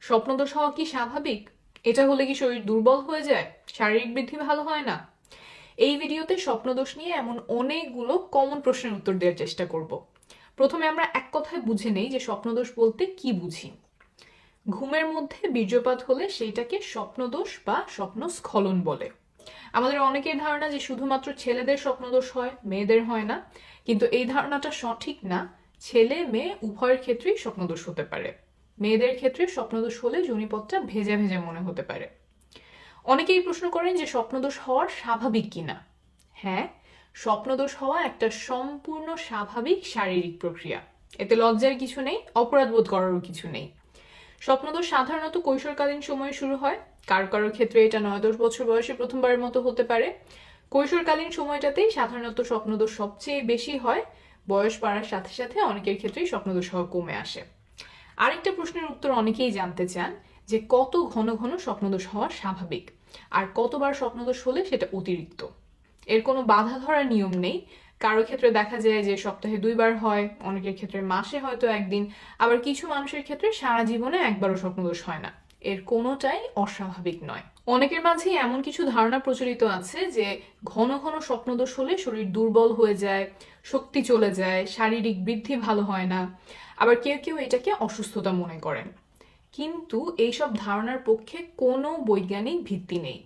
স্বপ্নদোষ হওয়া কি স্বাভাবিক? এটা হলে কি শরীর দুর্বল হয়ে যায়, শারীরিক বৃদ্ধি ভালো হয় না? এই ভিডিওতে স্বপ্নদোষ নিয়ে এমন অনেকগুলো কমন প্রশ্নের উত্তর দেওয়ার চেষ্টা করব। প্রথমে আমরা এক কথায় বুঝে নেই যে স্বপ্নদোষ বলতে কি বুঝি। ঘুমের মধ্যে বীর্যপাত হলে সেইটাকে স্বপ্নদোষ বা স্বপ্নস্খলন বলে। আমাদের অনেকের ধারণা যে শুধুমাত্র ছেলেদের স্বপ্নদোষ হয়, মেয়েদের হয় না, কিন্তু এই ধারণাটা সঠিক না। ছেলে মেয়ে উভয়ের ক্ষেত্রেই স্বপ্নদোষ হতে পারে। মেয়েদের ক্ষেত্রে স্বপ্নদোষ হলে যোনিপথটা ভেজা ভেজা মনে হতে পারে। অনেকেই প্রশ্ন করেন যে স্বপ্নদোষ হওয়ার স্বাভাবিক কিনা। হ্যাঁ, স্বপ্নদোষ হওয়া একটা সম্পূর্ণ স্বাভাবিক শারীরিক প্রক্রিয়া। এতে লজ্জার কিছু নেই, অপরাধ বোধ করারও কিছু নেই। স্বপ্নদোষ সাধারণত কৈশোরকালীন সময়ে শুরু হয়। কারো কারো ক্ষেত্রে এটা 9-10 বছর বয়সে প্রথমবারের মতো হতে পারে। কৈশোরকালীন সময়টাতেই সাধারণত স্বপ্নদোষ সবচেয়ে বেশি হয়। বয়স বাড়ার সাথে সাথে অনেকের ক্ষেত্রেই স্বপ্নদোষ হওয়া কমে আসে। আরেকটা প্রশ্নের উত্তর অনেকেই জানতে চান যে কত ঘন ঘন স্বপ্নদোষ হওয়া স্বাভাবিক, আর কতবার স্বপ্নদোষ হলে সেটা অতিরিক্ত। এর কোনো বাধা ধরার নিয়ম নেই। কারো ক্ষেত্রে দেখা যায় যে সপ্তাহে 2বার হয়, অনেকের ক্ষেত্রে মাসে হয়তো একদিন, আবার কিছু মানুষের ক্ষেত্রে সারা জীবনে একবারও স্বপ্নদোষ হয় না। এর কোনোটাই অস্বাভাবিক নয়। অনেকের মাঝে এমন কিছু ধারণা প্রচলিত আছে যে ঘন ঘন স্বপ্নদোষ হলে শরীর দুর্বল হয়ে যায়, শক্তি চলে যায়, শারীরিক বৃদ্ধি ভালো হয় না। আবার কেউ কেউ এটাকে অসুস্থতা মনে করেন। কিন্তু এইসব ধারণার পক্ষে কোনো বৈজ্ঞানিক ভিত্তি নেই।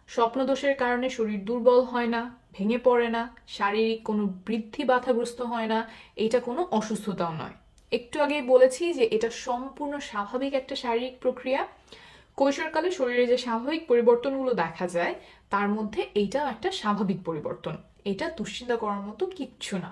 স্বপ্নদোষের কারণে শরীর দুর্বল হয় না, ভেঙে পড়ে না, শারীরিক কোনো বৃদ্ধি বাধাগ্রস্ত হয় না, এটা কোনো অসুস্থতাও নয়। একটু আগেই বলেছি যে এটা সম্পূর্ণ স্বাভাবিক একটা শারীরিক প্রক্রিয়া। কৈশোরকালে শরীরে যে স্বাভাবিক পরিবর্তনগুলো দেখা যায় তার মধ্যে এইটাও একটা স্বাভাবিক পরিবর্তন। এটা দুশ্চিন্তা করার মতো কিচ্ছু না।